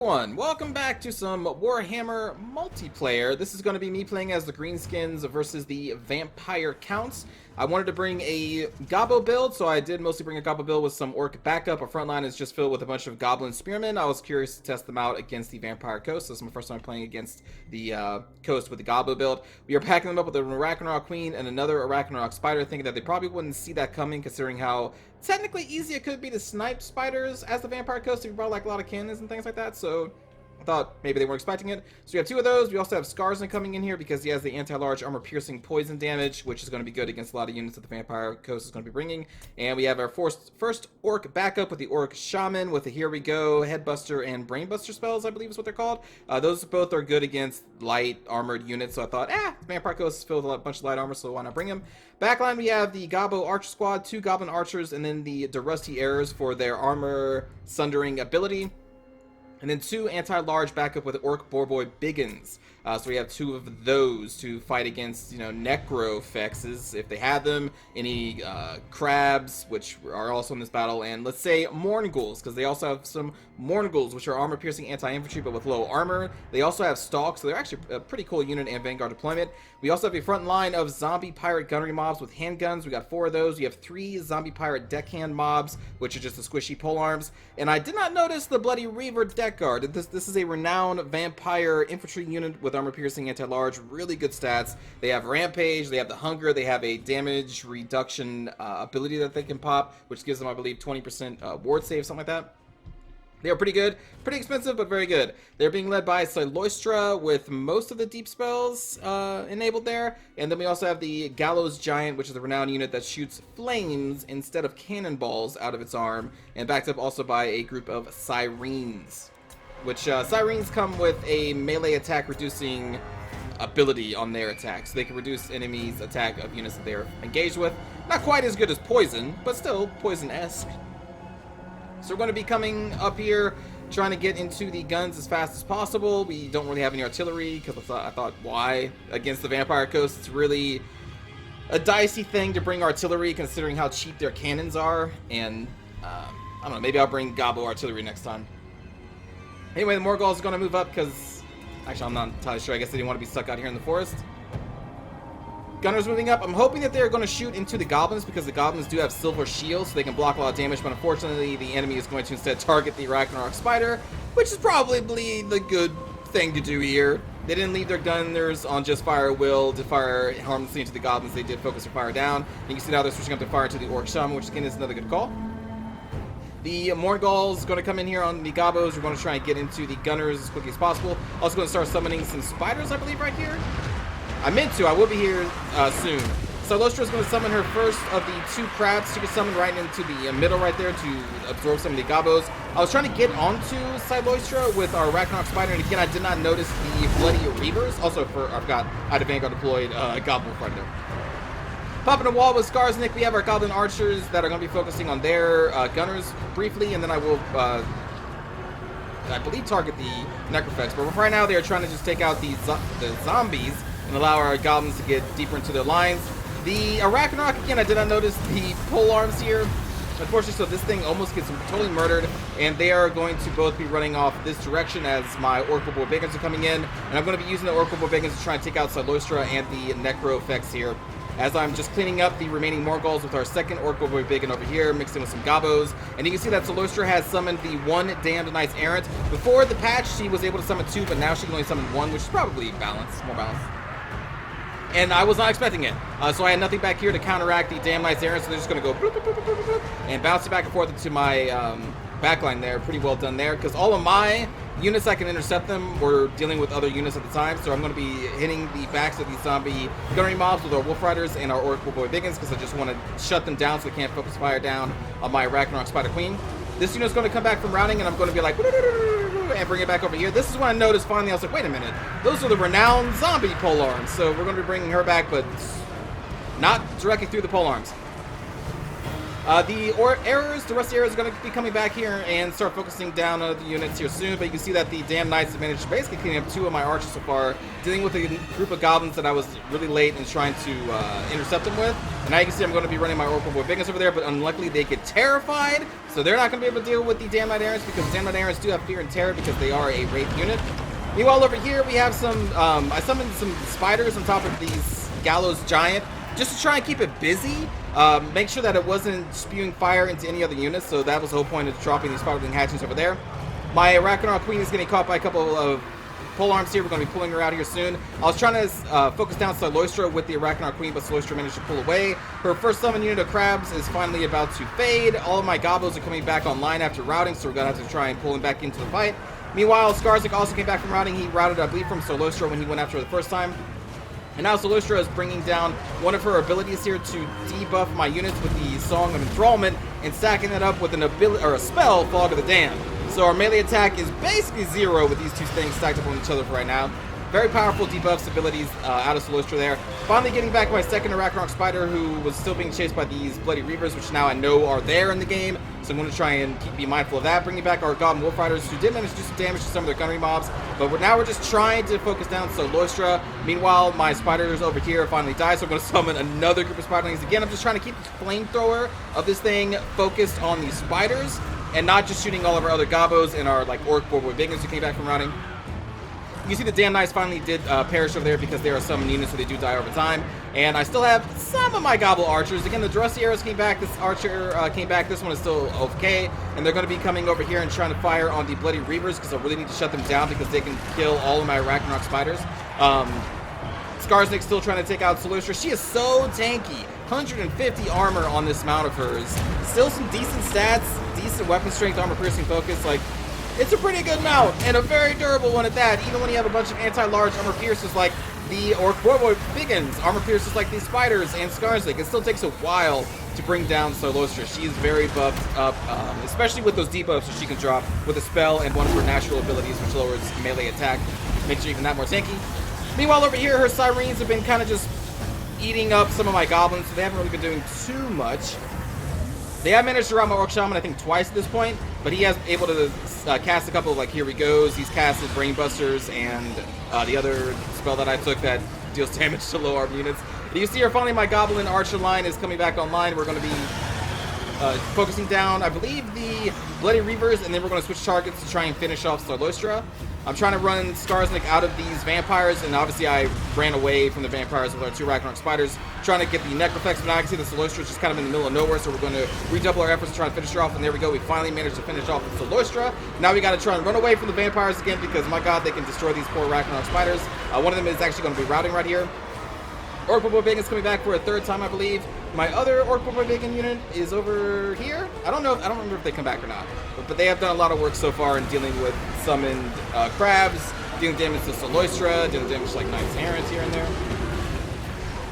Welcome back to some Warhammer multiplayer. This is going to be me playing as the Greenskins versus the Vampire Counts. I wanted to bring a Gobbo build, so I did mostly bring a Gobbo build with some Orc backup. Our front line is just filled with a bunch of Goblin Spearmen. I was curious to test them out against the Vampire Coast. This is my first time playing against the Coast with the Gobbo build. We are packing them up with an Arachnarok Queen and another Arachnarok Spider, thinking that they probably wouldn't see that coming, considering how technically easy it could be to snipe spiders as the Vampire Coast if you brought like a lot of cannons and things like that. So I thought maybe they weren't expecting it. So we have two of those. We also have Skarsnik coming in here because he has the anti-large armor-piercing poison damage, which is going to be good against a lot of units that the Vampire Coast is going to be bringing. And we have our first Orc backup with the Orc Shaman with the Here We Go, Headbuster, and Brainbuster spells, I believe is what they're called. Those both are good against light armored units, so I thought, Vampire Coast is filled with a bunch of light armor, so why not bring him? Backline, we have the Gobbo Archer Squad, 2 Goblin Archers, and then the Rusty Errors for their armor sundering ability. And then 2 anti-large backup with Orc Boarboy Biggins. So we have 2 of those to fight against, Necrofexes, if they have them. Any Crabs, which are also in this battle. And let's say Mournguls, because they also have some Mournguls, which are armor-piercing anti-infantry, but with low armor. They also have Stalks, so they're actually a pretty cool unit and Vanguard deployment. We also have a front line of Zombie Pirate Gunnery mobs with handguns. We got 4 of those. We have 3 Zombie Pirate Deckhand mobs, which are just the squishy polearms. And I did not notice the Bloody Reaver Deck Guard. This is a renowned vampire infantry unit with armor-piercing anti-large, really good stats. They have Rampage, they have the Hunger, they have a damage reduction ability that they can pop, which gives them, I believe, 20% ward save, something like that. They are pretty good, pretty expensive, but very good. They're being led by Siloistra with most of the deep spells enabled there. And then we also have the Gallows Giant, which is a renowned unit that shoots flames instead of cannonballs out of its arm, and backed up also by a group of Sirens, which Sirens come with a melee attack reducing ability on their attack, so they can reduce enemies' attack of units that they're engaged with. Not quite as good as Poison, but still Poison-esque. So we're going to be coming up here, trying to get into the guns as fast as possible. We don't really have any artillery, because I thought, why? Against the Vampire Coast, it's really a dicey thing to bring artillery, considering how cheap their cannons are. And, I don't know, maybe I'll bring Gobbo artillery next time. Anyway, the Morgul's are going to move up, because, actually, I'm not entirely sure. I guess they didn't want to be stuck out here in the forest. Gunners moving up. I'm hoping that they're going to shoot into the Goblins, because the Goblins do have silver shields, so they can block a lot of damage, but unfortunately the enemy is going to instead target the Arachnarok Spider, which is probably the good thing to do here. They didn't leave their gunners on just fire will to fire harmlessly into the Goblins. They did focus their fire down. And you can see now they're switching up their fire to the Orc Shaman, which again is another good call. The Mournguls is going to come in here on the Gobbos. We're going to try and get into the Gunners as quickly as possible. Also going to start summoning some Spiders, I believe, right here. I meant to. I will be here soon. Siloistra is going to summon her first of the 2 crabs. She can summon right into the middle right there to absorb some of the Gobbos. I was trying to get onto Siloistra with our Arachnarok Spider, and again, I did not notice the Bloody Reavers. Also, I forgot, I had a Vanguard deployed Gobbo right there. Popping a wall with Skarsnik, we have our Goblin Archers that are going to be focusing on their Gunners briefly, and then I will, I believe, target the Necrofex. But right now, they are trying to just take out the zombies and allow our Goblins to get deeper into their lines. The Arachnarok, again, I did not notice the pole arms here. Unfortunately, so this thing almost gets totally murdered, and they are going to both be running off this direction as my Orc Boarboy Biggins are coming in. And I'm going to be using the Orc Boarboy Biggins to try and take out Siloistra and the Necrofex here, as I'm just cleaning up the remaining Morgul's with our second Orc Boarboy Biggin over here, mixed in with some Gobbos. And you can see that Siloistra has summoned the 1 Damned Knights Errant. Before the patch, she was able to summon 2, but now she can only summon 1, which is probably balanced, more balanced. And I was not expecting it. So I had nothing back here to counteract the Damned Knights Errant, so they're just going to go bloop, bloop, bloop, bloop, bloop, and bounce it back and forth into my backline there. Pretty well done there, because all of my units I can intercept them were dealing with other units at the time, so I'm going to be hitting the backs of these zombie gunnery mobs with our Wolf Riders and our Orc Boarboy Biggins, because I just want to shut them down so they can't focus fire down on my Arachnarok Spider Queen. This unit's going to come back from routing, and I'm going to be like, and bring it back over here. This is when I noticed finally, I was like, wait a minute, those are the renowned zombie polearms. So we're going to be bringing her back, but not directly through the polearms. The rest of the errors are going to be coming back here and start focusing down on the units here soon, but you can see that the damn knights have managed to basically clean up 2 of my archers so far, dealing with a group of goblins that I was really late in trying to intercept them with. And now you can see I'm going to be running my Orc Boy Biggins over there, but unluckily they get terrified, so they're not going to be able to deal with the damn knight errants, because the damn knight errants do have fear and terror because they are a wraith unit. Meanwhile, over here we have some, I summoned some spiders on top of these gallows giant, just to try and keep it busy. Make sure that it wasn't spewing fire into any other units, so that was the whole point of dropping these spiderling hatchings over there. My Arachnoid Queen is getting caught by a couple of pole arms here. We're going to be pulling her out here soon. I was trying to focus down Saloistra with the Arachnoid Queen, but Saloistra managed to pull away. Her first summon unit of crabs is finally about to fade. All of my gobos are coming back online after routing, so we're going to have to try and pull him back into the fight. Meanwhile, Skarsnik also came back from routing. He routed, I believe, from Saloistra when he went after her the first time. And now Saloistra is bringing down one of her abilities here to debuff my units with the Song of Enthrallment and stacking that up with an ability or a spell, Fog of the Damned. So our melee attack is basically 0 with these 2 things stacked up on each other for right now. Very powerful debuffs abilities out of Saloistra there. Finally getting back my second Arachnoid Spider, who was still being chased by these Bloody Reavers, which now I know are there in the game. So I'm going to try and be mindful of that. Bringing back our Goblin Wolf Riders, who did manage to do some damage to some of their gunnery mobs. But now we're just trying to focus down Saloistra. Meanwhile, my spiders over here finally died, so I'm going to summon another group of spiderlings. Again, I'm just trying to keep the flamethrower of this thing focused on these spiders, and not just shooting all of our other gobos and our like Orc Boy Biggins who came back from routing. You see the damn knights finally did perish over there because they are summon units, so they do die over time. And I still have some of my gobble archers. Again, the Drusty arrows came back. This archer came back. This one is still okay. And they're going to be coming over here and trying to fire on the Bloody Reavers because I really need to shut them down because they can kill all of my Arachnoid spiders. Skarsnik's still trying to take out Saloistra. She is so tanky. 150 armor on this mount of hers. Still some decent stats, decent weapon strength, armor piercing focus. Like, it's a pretty good mount, and a very durable one at that, even when you have a bunch of anti-large armor piercers like the Orc Boy Biggins, armor piercers like these spiders, and Skarsnik. It still takes a while to bring down Saloistra. She is very buffed up, especially with those debuffs that she can drop with a spell and one of her natural abilities, which lowers melee attack, makes her even that more tanky. Meanwhile, over here, her Sirens have been kind of just eating up some of my goblins, so they haven't really been doing too much. They have managed to rout my Orc Shaman, I think, twice at this point, but he has able to cast a couple of, like, Here We Goes. He's casted Brainbusters and the other spell that I took that deals damage to low arm units. But you see here, finally, my Goblin Archer line is coming back online. We're going to be focusing down, I believe, the Bloody Reavers, and then we're going to switch targets to try and finish off Saloistra. I'm trying to run Skarsnik out of these vampires, and obviously I ran away from the vampires with our 2 Arachnoid spiders, trying to get the Necrofex, but now I can see the Saloistra is just kind of in the middle of nowhere, so we're going to redouble our efforts to try and finish her off, and there we go. We finally managed to finish off with Saloistra. Now we got to try and run away from the vampires again, because, my god, they can destroy these poor Arachnoid spiders. One of them is actually going to be routing right here. Orc Boy Biggins coming back for a 3rd time, I believe. My other Orc Boy Biggin unit is over here. I don't remember if they come back or not. But they have done a lot of work so far in dealing with summoned crabs, dealing damage to Saloistra, dealing damage to like Knights Errant here and there.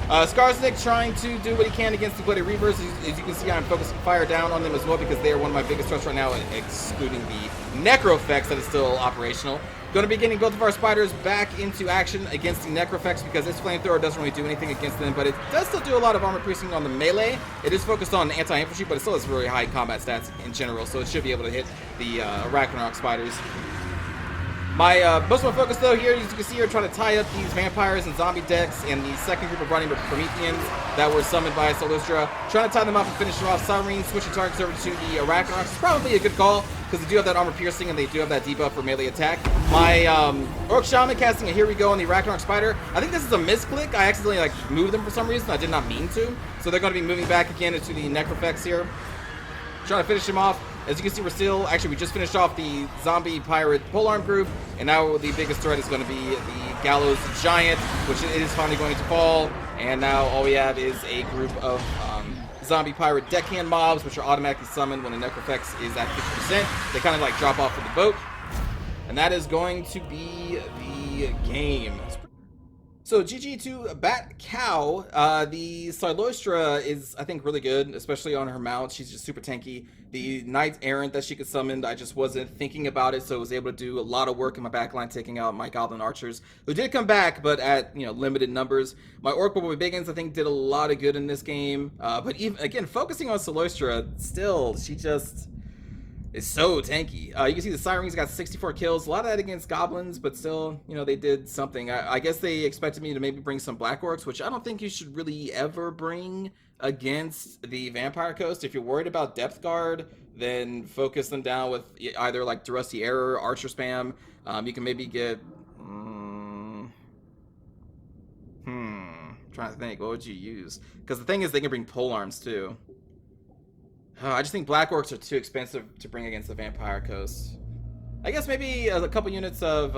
Skarsnik trying to do what he can against the Bloody Reavers. As you can see, I'm focusing fire down on them as well because they are one of my biggest threats right now, excluding the Necrofex that is still operational. Going to be getting both of our spiders back into action against the Necrofex because this flamethrower doesn't really do anything against them, but it does still do a lot of armor piercing on the melee. It is focused on anti-infantry, but it still has really high combat stats in general, so it should be able to hit the Arachnoid spiders. Most of my focus, though, here, as you can see, are trying to tie up these vampires and zombie decks and the second group of running Prometheans that were summoned by Saloistra. Trying to tie them up and finish them off. Sirens switching targets over to the Arachnoid. It's probably a good call because they do have that armor piercing and they do have that debuff for melee attack. My Orc Shaman casting a Here We Go on the Arachnoid Spider. I think this is a misclick. I accidentally moved them for some reason. I did not mean to. So they're going to be moving back again into the Necrofex here. Trying to finish him off. As you can see, we just finished off the zombie pirate polearm group, and now the biggest threat is going to be the Gallows Giant, which it is finally going to fall. And now all we have is a group of zombie pirate deckhand mobs, which are automatically summoned when the Necrofex is at 50%. They kind of drop off of the boat, and that is going to be the game. So GG to Bat Cow. The Silostra is, I think, really good, especially on her mount. She's just super tanky. The Knight Errant that she could summon, I just wasn't thinking about it, so I was able to do a lot of work in my backline, taking out my Goblin Archers, who did come back, but at limited numbers. My Orc Boy Biggins, I think, did a lot of good in this game. But even again, focusing on Silostra, still, she just is so tanky. You can see the Sirens got 64 kills. A lot of that against goblins, but still, they did something. I guess they expected me to maybe bring some Black Orcs, which I don't think you should really ever bring against the Vampire Coast. If you're worried about Depth Guard, then focus them down with either like Rusty Error, Archer Spam. You can maybe get... trying to think, what would you use? Because the thing is, they can bring pole arms too. I just think Black Orcs are too expensive to bring against the Vampire Coast. I guess maybe a couple units of,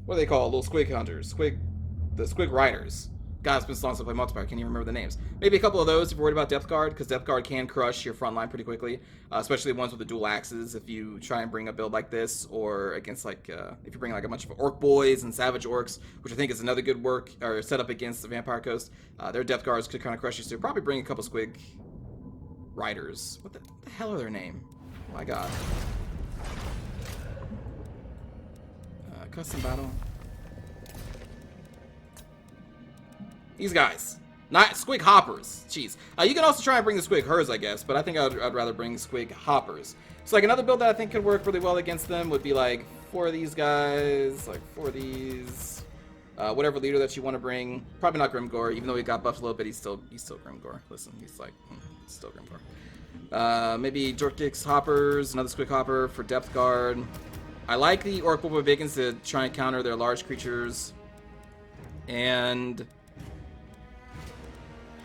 what do they call it? Little Squig Hunters. The Squig Riders. God, it's been so long since I played multiplayer, I can't even remember the names. Maybe a couple of those if you're worried about Depth Guard, because Depth Guard can crush your front line pretty quickly. Especially the ones with the dual axes, if you try and bring a build like this, or against like, if you bring like a bunch of Orc Boys and Savage Orcs, which I think is another good work, or setup against the Vampire Coast. Their Depth Guards could kind of crush you, so probably bring a couple Squig Riders. What the hell are their name? Oh my god. Custom battle. These guys. Not Squig Hoppers. Jeez. You can also try and bring the Squig Hers, I guess, but I think I'd rather bring Squig Hoppers. So like another build that I think could work really well against them would be like 4 of these guys, like 4 of these. Whatever leader that you want to bring. Probably not Grimgore, even though he got buffed a little bit, he's still Grimgore. Listen, he's like, still Grimgore. Maybe Jorkix Hoppers, another Squig Hopper for Depth Guard. I like the Orc Boy Biggins to try and counter their large creatures. And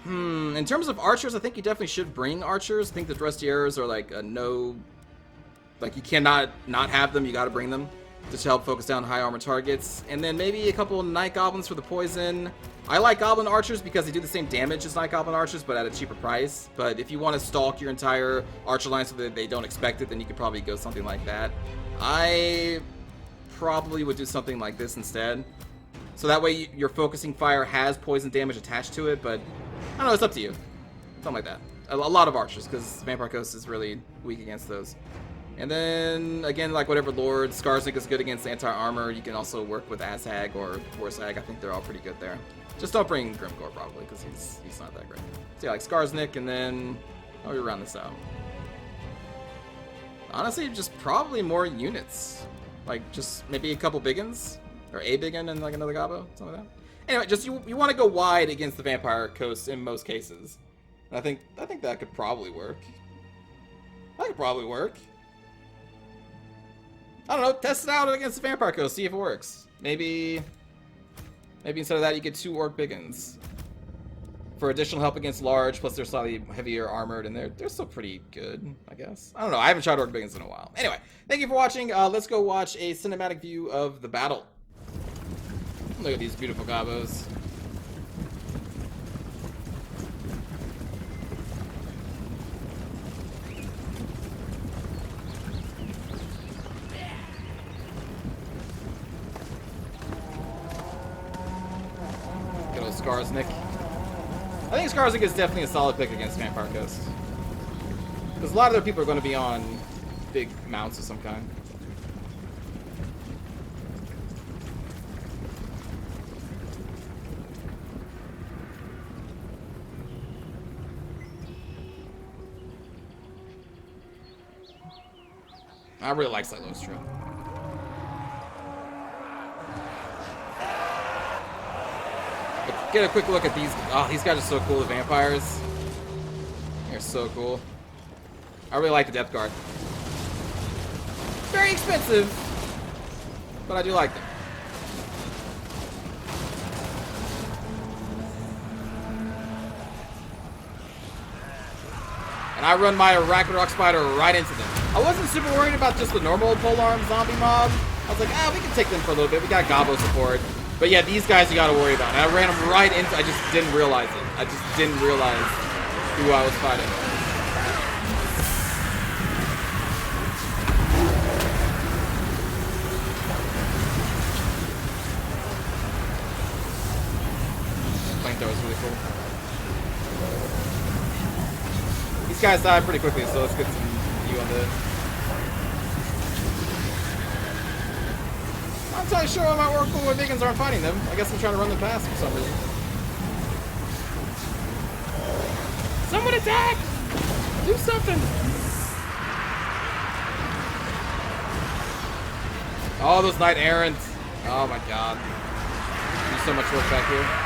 in terms of archers, I think you definitely should bring archers. I think the Rusty Arrows are like a no, like you cannot not have them, you gotta bring them. Just to help focus down high armor targets. And then maybe a couple Night Goblins for the poison. I like Goblin Archers because they do the same damage as Night Goblin Archers, but at a cheaper price. But if you want to stalk your entire Archer line so that they don't expect it, then you could probably go something like that. I probably would do something like this instead. So that way your focusing fire has poison damage attached to it, but I don't know, it's up to you. Something like that. A lot of Archers, because Vampire Coast is really weak against those. And then, again, like whatever Lord, Skarsnik is good against anti-armor. You can also work with Azhag or Warsag. I think they're all pretty good there. Just don't bring Grimgore, probably, because he's not that great. So yeah, like Skarsnik, and then how do we round this out? Honestly, just probably more units. Like, just maybe a couple Biggins, or a Biggin and like another Gobbo, something like that. Anyway, just you want to go wide against the Vampire Coast in most cases. And I think that could probably work. That could probably work. I don't know, test it out against the Vampire Coast, see if it works. Maybe instead of that you get 2 Orc Biggins. For additional help against large, plus they're slightly heavier armored, and they're still pretty good, I guess. I don't know, I haven't tried Orc Biggins in a while. Anyway, thank you for watching. Let's go watch a cinematic view of the battle. Look at these beautiful Gobbos. Skarsnik. I think Skarsnik is definitely a solid pick against Vampire Coast. Because a lot of their people are going to be on big mounts of some kind. I really like Silostra. Get a quick look at these. Oh, these guys are so cool, the vampires. They're so cool. I really like the Depth Guard. Very expensive, but I do like them. And I run my Ragnarok Spider right into them. I wasn't super worried about just the normal polearm zombie mob. I was like, we can take them for a little bit. We got Gobbo support. But yeah, these guys you gotta worry about. And I ran them right into, I just didn't realize it. I just didn't realize who I was fighting. cancel. These guys die pretty quickly, so let's get some view on this. I'm not entirely sure why my Oracle or Vegans aren't fighting them. I guess I'm trying to run them past for some reason. Someone attack! Do something! Oh, those Knight Errants. Oh my god. Do so much work back here.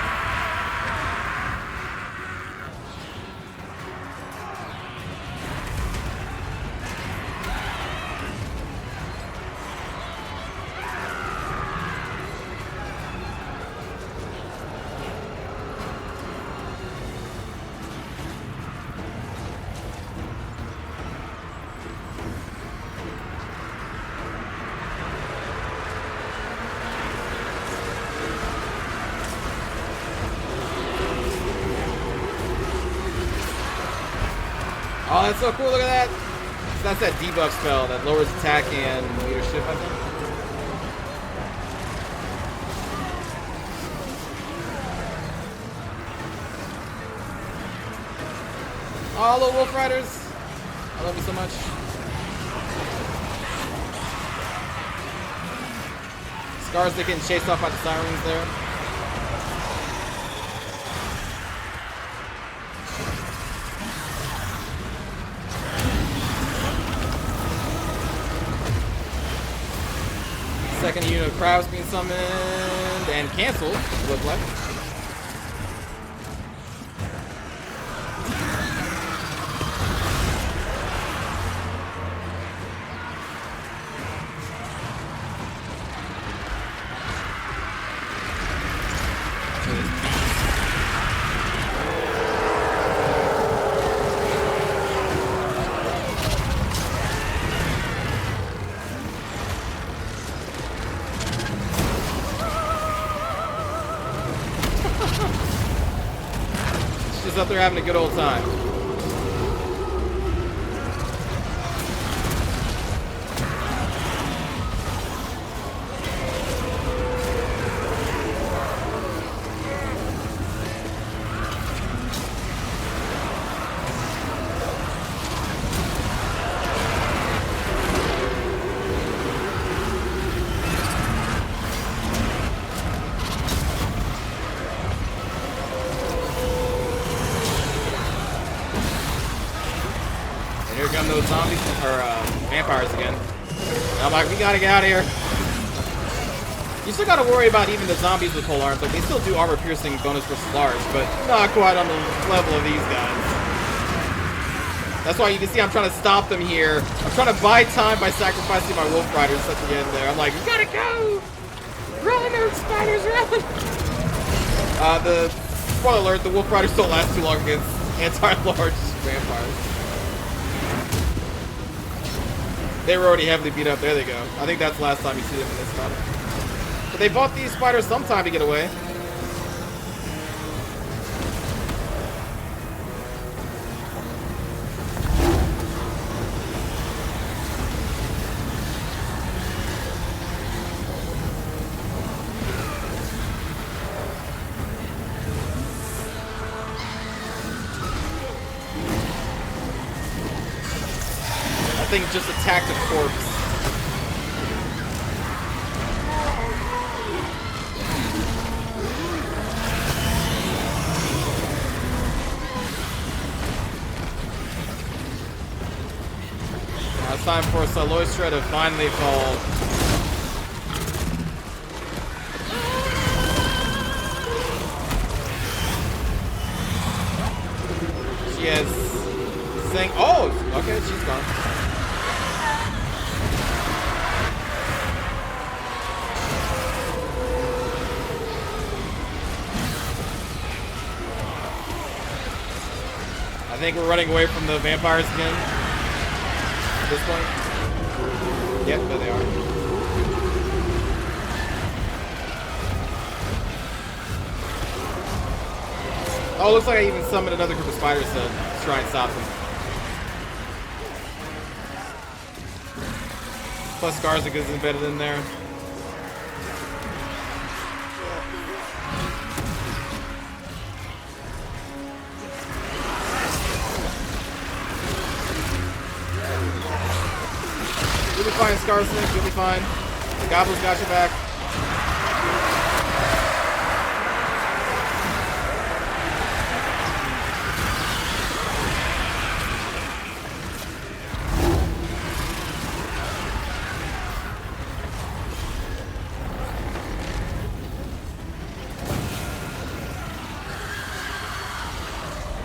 Oh, that's so cool, look at that! So that's that debuff spell that lowers attack and leadership, I think. Oh, little Wolf Riders! I love you so much. Scars, they getting chased off by the sirens there. Second unit of crabs being summoned and canceled, it looks like. Just up there having a good old time. Here come those zombies, or vampires again. And I'm like, we gotta get out of here. You still gotta worry about even the zombies with pole arms. Like, they still do armor piercing bonus versus large, but not quite on the level of these guys. That's why you can see I'm trying to stop them here. I'm trying to buy time by sacrificing my Wolf Riders at the end there. I'm like, we gotta go! Run, Earth Spiders, run! The spoiler alert, the Wolf Riders don't last too long against anti-large vampires. They were already heavily beat up. There they go. I think that's the last time you see them in this battle. But they bought these spiders some time to get away. Thing just attacked a corpse. Now it's time for Saloistra to finally fall. She has saying, oh, okay, she's gone. I think we're running away from the vampires again at this point. Yep, there they are. Oh, looks like I even summoned another group of spiders to try and stop them. Plus Garzik is embedded in there. You'll be fine, Scarsnick. You'll be fine. The goblins got your back.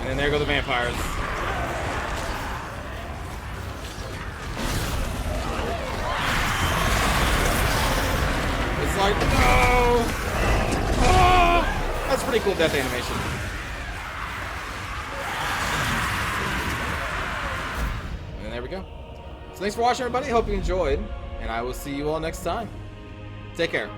And then there go the vampires. It's like, no! Oh! That's pretty cool death animation. And there we go. So thanks for watching, everybody. Hope you enjoyed. And I will see you all next time. Take care.